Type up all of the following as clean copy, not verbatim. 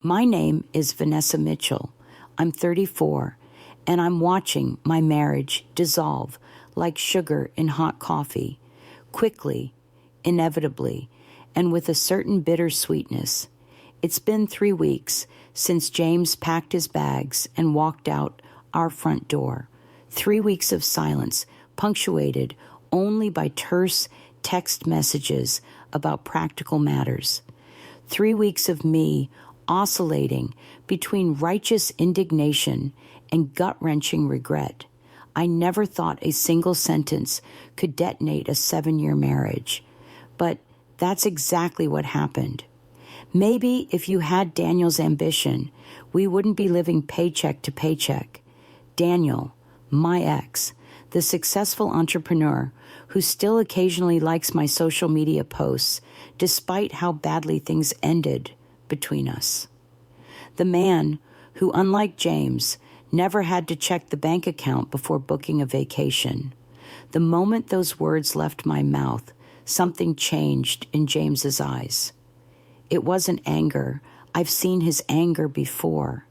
My name is Vanessa Mitchell. I'm 34, and I'm watching my marriage dissolve like sugar in hot coffee, quickly, inevitably, and with a certain bittersweetness. It's been 3 weeks since James packed his bags and walked out our front door. 3 weeks of silence, punctuated only by terse text messages about practical matters. 3 weeks of me oscillating between righteous indignation and gut-wrenching regret. I never thought a single sentence could detonate a 7-year marriage, but that's exactly what happened. Maybe if you had Daniel's ambition, we wouldn't be living paycheck to paycheck. Daniel, my ex, the successful entrepreneur who still occasionally likes my social media posts despite how badly things ended between us. The man who, unlike James, never had to check the bank account before booking a vacation. The moment those words left my mouth, something changed in James's eyes. It wasn't anger. I've seen his anger before.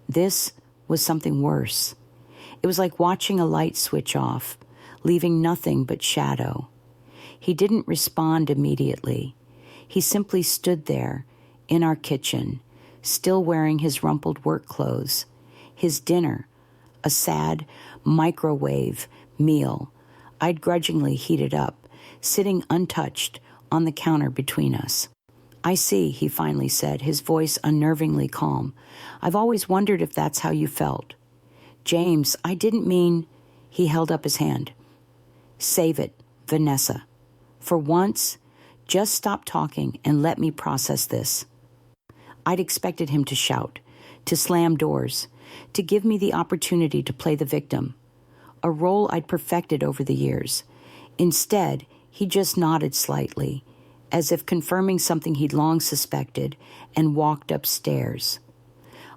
This was something worse. It was like watching a light switch off, leaving nothing but shadow. He didn't respond immediately. He simply stood there in our kitchen, still wearing his rumpled work clothes. His dinner, a sad microwave meal I'd grudgingly heated up, sitting untouched on the counter between us. "I see," he finally said, his voice unnervingly calm. "I've always wondered if that's how you felt." "James, I didn't mean—" He held up his hand. "Save it, Vanessa. For once, just stop talking and let me process this." I'd expected him to shout, to slam doors, to give me the opportunity to play the victim, a role I'd perfected over the years. Instead, he just nodded slightly, as if confirming something he'd long suspected, and walked upstairs.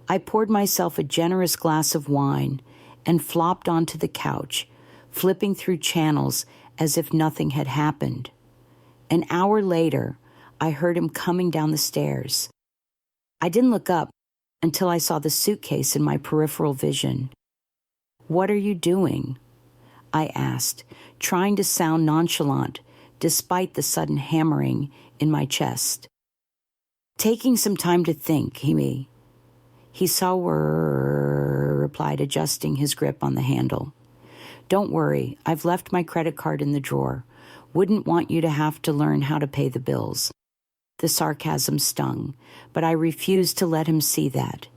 I poured myself a generous glass of wine and flopped onto the couch, flipping through channels as if nothing had happened. An hour later, I heard him coming down the stairs. I didn't look up until I saw the suitcase in my peripheral vision. "What are you doing?" I asked, trying to sound nonchalant despite the sudden hammering in my chest. "Taking some time to think," He saw replied, adjusting his grip on the handle. "Don't worry, I've left my credit card in the drawer. Wouldn't want you to have to learn how to pay the bills." The sarcasm stung, but I refused to let him see that.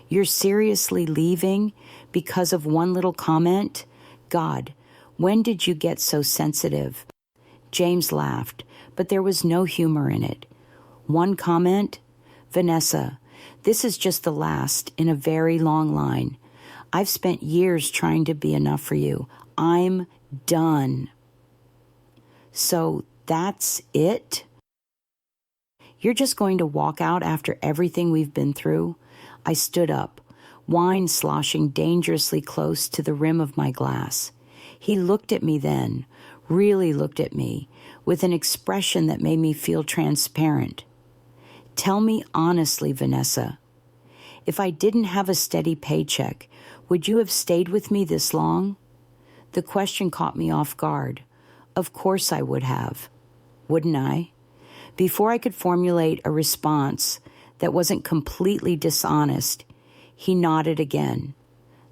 "You're seriously leaving because of one little comment? God, when did you get so sensitive?" James laughed, but there was no humor in it. "One comment? Vanessa, this is just the last in a very long line. I've spent years trying to be enough for you. I'm done." "So that's it? You're just going to walk out after everything we've been through?" I stood up, wine sloshing dangerously close to the rim of my glass. He looked at me then, really looked at me, with an expression that made me feel transparent. "Tell me honestly, Vanessa, if I didn't have a steady paycheck, would you have stayed with me this long?" The question caught me off guard. Of course I would have. Wouldn't I? Before I could formulate a response that wasn't completely dishonest, he nodded again.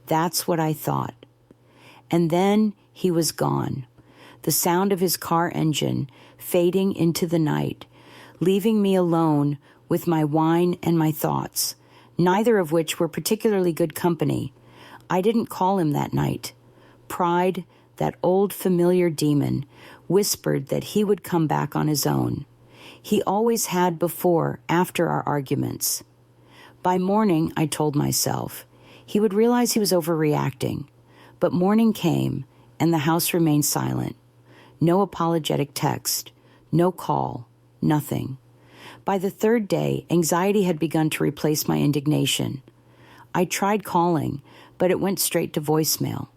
"That's what I thought." And then he was gone, the sound of his car engine fading into the night, leaving me alone with my wine and my thoughts, neither of which were particularly good company. I didn't call him that night. Pride, that old familiar demon, whispered that he would come back on his own. He always had before, after our arguments. By morning, I told myself, he would realize he was overreacting. But morning came, and the house remained silent. No apologetic text, no call, nothing. By the third day, anxiety had begun to replace my indignation. I tried calling, but it went straight to voicemail.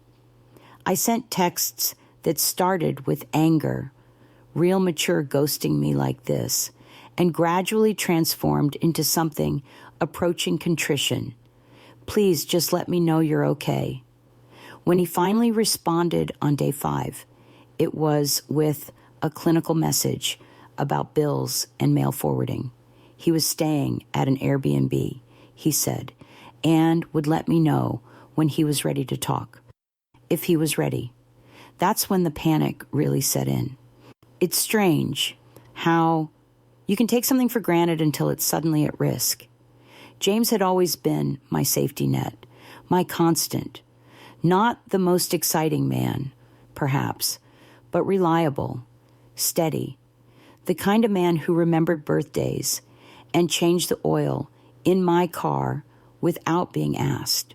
I sent texts that started with anger, real mature ghosting me like this, and gradually transformed into something approaching contrition. Please just let me know you're okay. When he finally responded on day 5, it was with a clinical message about bills and mail forwarding. He was staying at an Airbnb, he said, and would let me know when he was ready to talk. If he was ready. That's when the panic really set in. It's strange how you can take something for granted until it's suddenly at risk. James had always been my safety net, my constant. Not the most exciting man, perhaps, but reliable, steady, the kind of man who remembered birthdays and changed the oil in my car without being asked.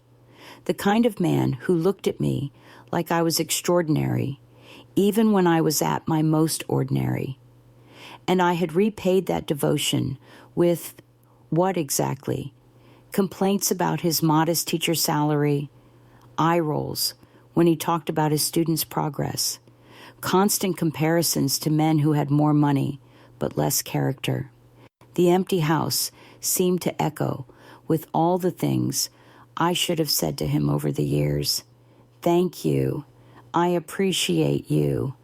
The kind of man who looked at me like I was extraordinary, even when I was at my most ordinary. And I had repaid that devotion with what exactly? Complaints about his modest teacher salary, eye rolls when he talked about his students' progress, constant comparisons to men who had more money but less character. The empty house seemed to echo with all the things I should have said to him over the years. Thank you. I appreciate you.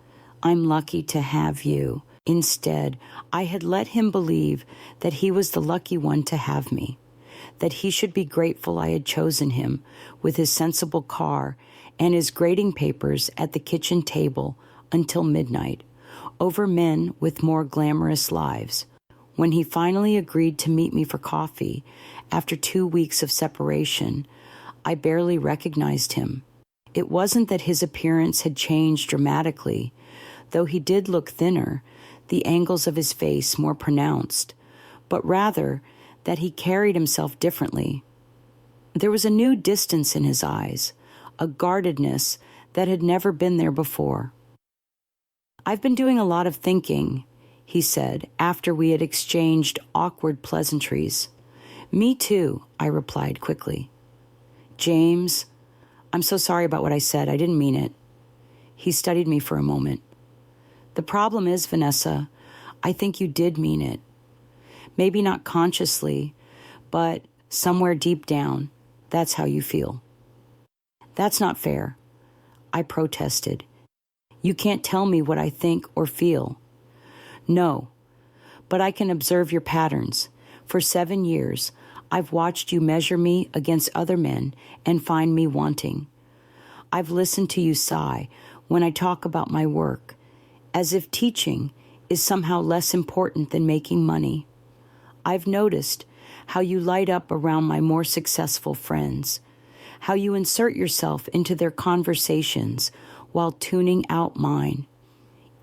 I'm lucky to have you. Instead, I had let him believe that he was the lucky one to have me, that he should be grateful I had chosen him with his sensible car and his grading papers at the kitchen table until midnight, over men with more glamorous lives. When he finally agreed to meet me for coffee after 2 weeks of separation, I barely recognized him. It wasn't that his appearance had changed dramatically, though he did look thinner, the angles of his face more pronounced, but rather that he carried himself differently. There was a new distance in his eyes, a guardedness that had never been there before. I've been doing a lot of thinking, he said, after we had exchanged awkward pleasantries. Me too, I replied quickly. James, I'm so sorry about what I said. I didn't mean it. He studied me for a moment. The problem is, Vanessa, I think you did mean it. Maybe not consciously, but somewhere deep down, that's how you feel. That's not fair, I protested. You can't tell me what I think or feel. No, but I can observe your patterns. For 7 years, I've watched you measure me against other men and find me wanting. I've listened to you sigh when I talk about my work, as if teaching is somehow less important than making money. I've noticed how you light up around my more successful friends, how you insert yourself into their conversations while tuning out mine.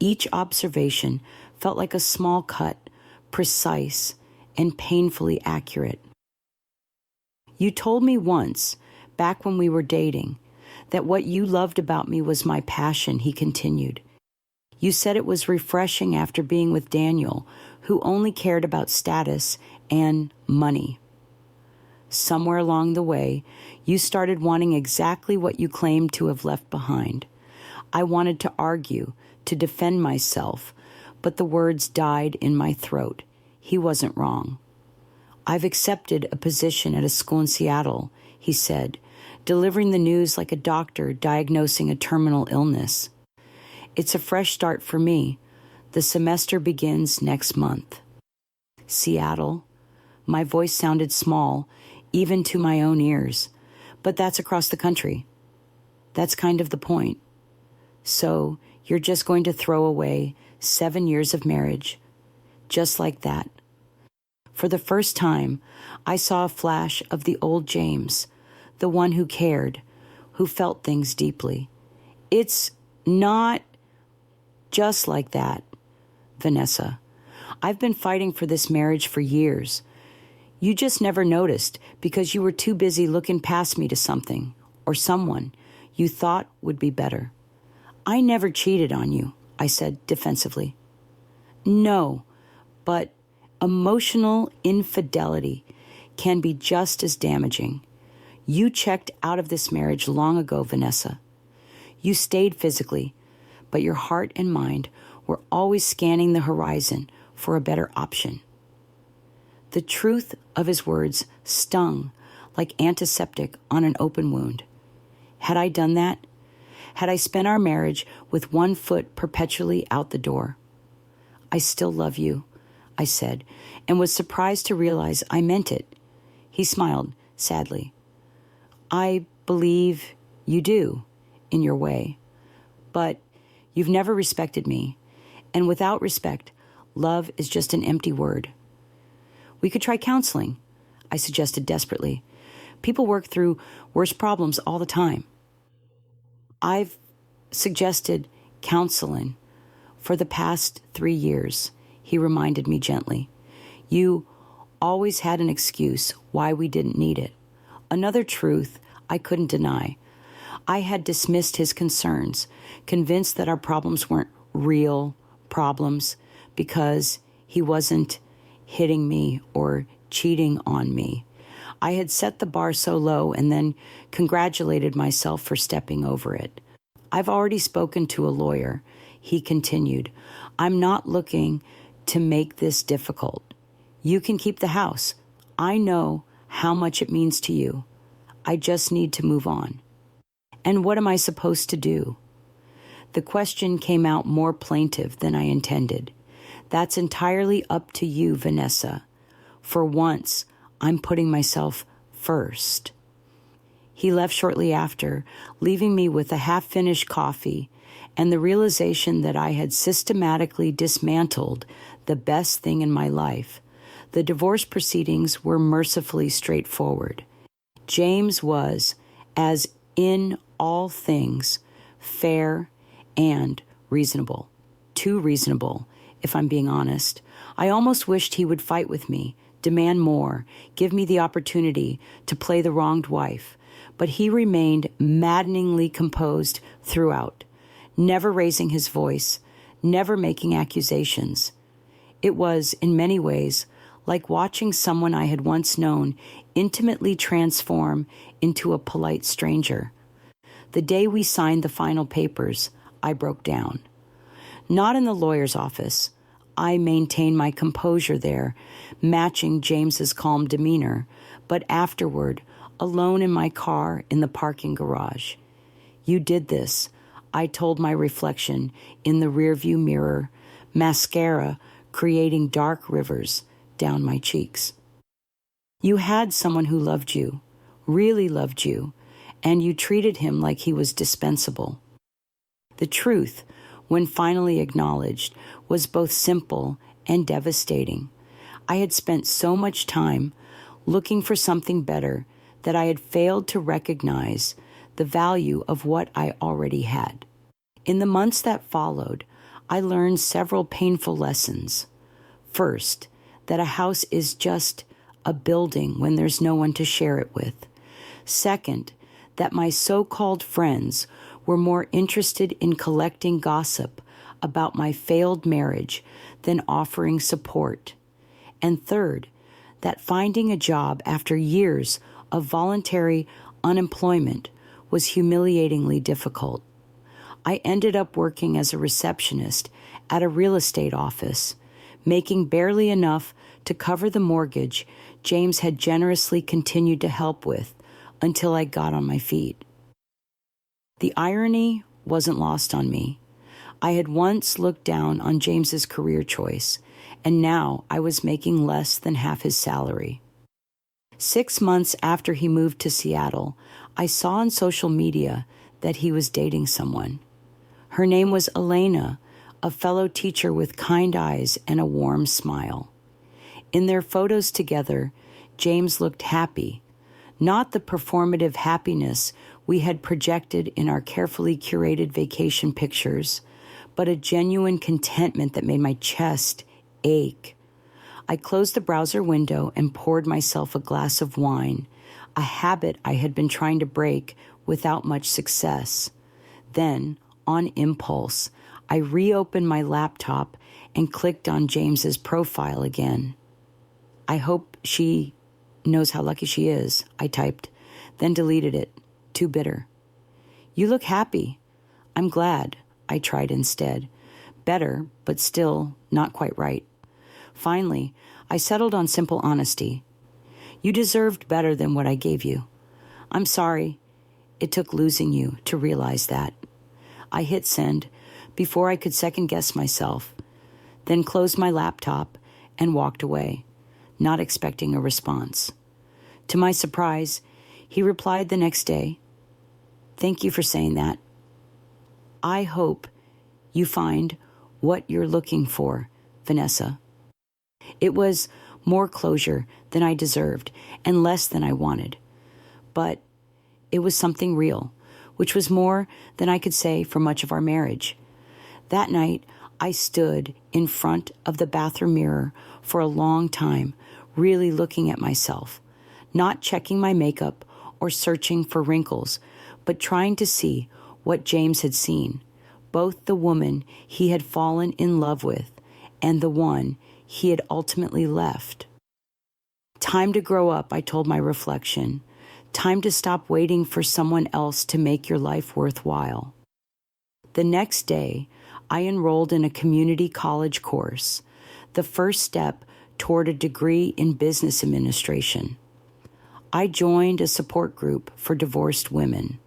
Each observation felt like a small cut, precise, and painfully accurate. You told me once, back when we were dating, that what you loved about me was my passion, he continued. You said it was refreshing after being with Daniel, who only cared about status and money. Somewhere along the way, you started wanting exactly what you claimed to have left behind. I wanted to argue, to defend myself, but the words died in my throat. He wasn't wrong. I've accepted a position at a school in Seattle, he said, delivering the news like a doctor diagnosing a terminal illness. It's a fresh start for me. The semester begins next month. Seattle. My voice sounded small, even to my own ears, but that's across the country. That's kind of the point. So you're just going to throw away 7 years of marriage, just like that. For the first time, I saw a flash of the old James, the one who cared, who felt things deeply. It's not just like that, Vanessa. I've been fighting for this marriage for years. You just never noticed because you were too busy looking past me to something or someone you thought would be better. I never cheated on you, I said defensively. No, but emotional infidelity can be just as damaging. You checked out of this marriage long ago, Vanessa. You stayed physically, but your heart and mind were always scanning the horizon for a better option. The truth of his words stung like antiseptic on an open wound. Had I done that? Had I spent our marriage with one foot perpetually out the door? I still love you, I said, and was surprised to realize I meant it. He smiled sadly. I believe you do, in your way, but you've never respected me, and without respect, love is just an empty word. We could try counseling, I suggested desperately. People work through worse problems all the time. I've suggested counseling for the past 3 years, he reminded me gently. You always had an excuse why we didn't need it. Another truth I couldn't deny. I had dismissed his concerns, convinced that our problems weren't real problems because he wasn't hitting me or cheating on me. I had set the bar so low and then congratulated myself for stepping over it. I've already spoken to a lawyer, he continued. I'm not looking to make this difficult. You can keep the house. I know how much it means to you. I just need to move on. And what am I supposed to do? The question came out more plaintive than I intended. That's entirely up to you, Vanessa. For once, I'm putting myself first. He left shortly after, leaving me with a half-finished coffee and the realization that I had systematically dismantled the best thing in my life. The divorce proceedings were mercifully straightforward. James was, as in all things, fair and reasonable. Too reasonable, if I'm being honest. I almost wished he would fight with me, demand more, give me the opportunity to play the wronged wife. But he remained maddeningly composed throughout, never raising his voice, never making accusations. It was, in many ways, like watching someone I had once known intimately transform into a polite stranger. The day we signed the final papers, I broke down. Not in the lawyer's office. I maintained my composure there, matching James's calm demeanor, but afterward, alone in my car in the parking garage. You did this, I told my reflection in the rearview mirror, mascara creating dark rivers down my cheeks. You had someone who loved you, really loved you, and you treated him like he was dispensable. The truth, when finally acknowledged, was both simple and devastating. I had spent so much time looking for something better that I had failed to recognize the value of what I already had. In the months that followed, I learned several painful lessons. First, that a house is just a building when there's no one to share it with. Second, that my so-called friends were more interested in collecting gossip about my failed marriage than offering support. And third, that finding a job after years of voluntary unemployment was humiliatingly difficult. I ended up working as a receptionist at a real estate office, making barely enough to cover the mortgage James had generously continued to help with until I got on my feet. The irony wasn't lost on me. I had once looked down on James's career choice, and now I was making less than half his salary. 6 months after he moved to Seattle, I saw on social media that he was dating someone. Her name was Elena, a fellow teacher with kind eyes and a warm smile. In their photos together, James looked happy, not the performative happiness we had projected in our carefully curated vacation pictures, but a genuine contentment that made my chest ache. I closed the browser window and poured myself a glass of wine, a habit I had been trying to break without much success. Then, on impulse, I reopened my laptop and clicked on James's profile again. I hope she knows how lucky she is, I typed, then deleted it, too bitter. You look happy. I'm glad, I tried instead. Better, but still not quite right. Finally, I settled on simple honesty. You deserved better than what I gave you. I'm sorry. It took losing you to realize that. I hit send before I could second guess myself, then closed my laptop and walked away, not expecting a response. To my surprise, he replied the next day, "Thank you for saying that. I hope you find what you're looking for, Vanessa." It was more closure than I deserved and less than I wanted. But it was something real, which was more than I could say for much of our marriage. That night, I stood in front of the bathroom mirror for a long time, really looking at myself, not checking my makeup or searching for wrinkles, but trying to see what James had seen, both the woman he had fallen in love with and the one he had ultimately left. Time to grow up, I told my reflection. Time to stop waiting for someone else to make your life worthwhile. The next day, I enrolled in a community college course, the first step toward a degree in business administration. I joined a support group for divorced women.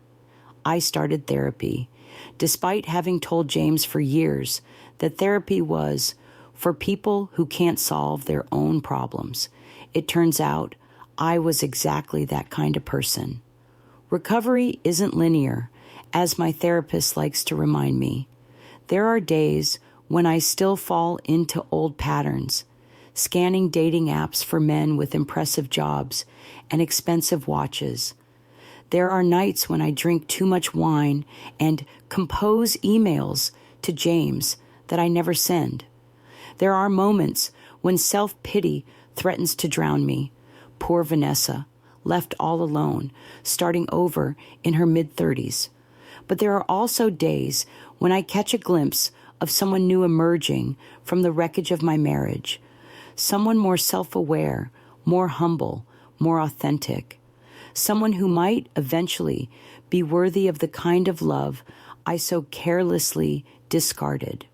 I started therapy, despite having told James for years that therapy was for people who can't solve their own problems. It turns out I was exactly that kind of person. Recovery isn't linear, as my therapist likes to remind me. There are days when I still fall into old patterns, scanning dating apps for men with impressive jobs and expensive watches. There are nights when I drink too much wine and compose emails to James that I never send. There are moments when self-pity threatens to drown me. Poor Vanessa, left all alone, starting over in her mid-30s. But there are also days when I catch a glimpse of someone new emerging from the wreckage of my marriage, someone more self-aware, more humble, more authentic, someone who might eventually be worthy of the kind of love I so carelessly discarded.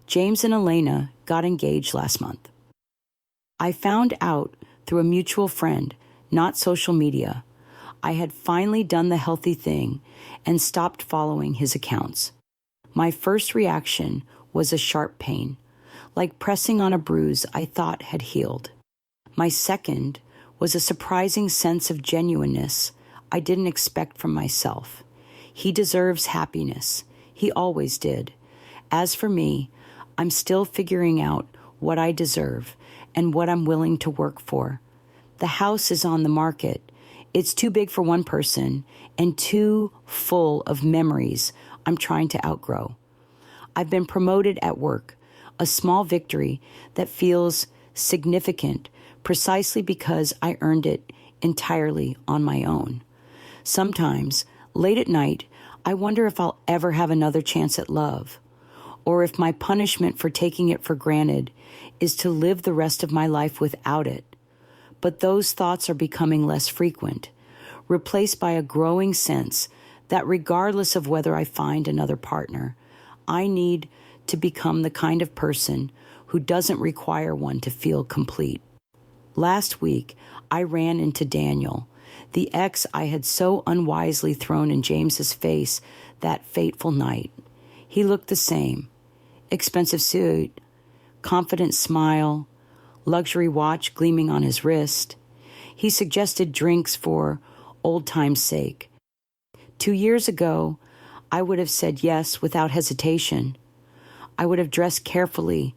James and Elena got engaged last month. I found out through a mutual friend, not social media. I had finally done the healthy thing and stopped following his accounts. My first reaction was a sharp pain, like pressing on a bruise I thought had healed. My second was a surprising sense of genuineness I didn't expect from myself. He deserves happiness. He always did. As for me, I'm still figuring out what I deserve and what I'm willing to work for. The house is on the market. It's too big for one person and too full of memories I'm trying to outgrow. I've been promoted at work, a small victory that feels significant precisely because I earned it entirely on my own. Sometimes, late at night, I wonder if I'll ever have another chance at love, or if my punishment for taking it for granted is to live the rest of my life without it. But those thoughts are becoming less frequent, replaced by a growing sense that regardless of whether I find another partner, I need to become the kind of person who doesn't require one to feel complete. Last week, I ran into Daniel, the ex I had so unwisely thrown in James's face that fateful night. He looked the same. Expensive suit, confident smile, luxury watch gleaming on his wrist. He suggested drinks for old time's sake. 2 years ago, I would have said yes without hesitation. I would have dressed carefully,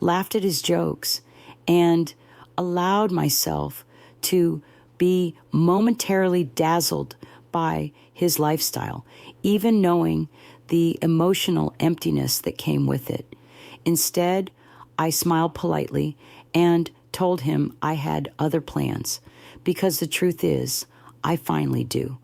laughed at his jokes, and allowed myself to be momentarily dazzled by his lifestyle, even knowing the emotional emptiness that came with it. Instead, I smiled politely and told him I had other plans, because the truth is, I finally do.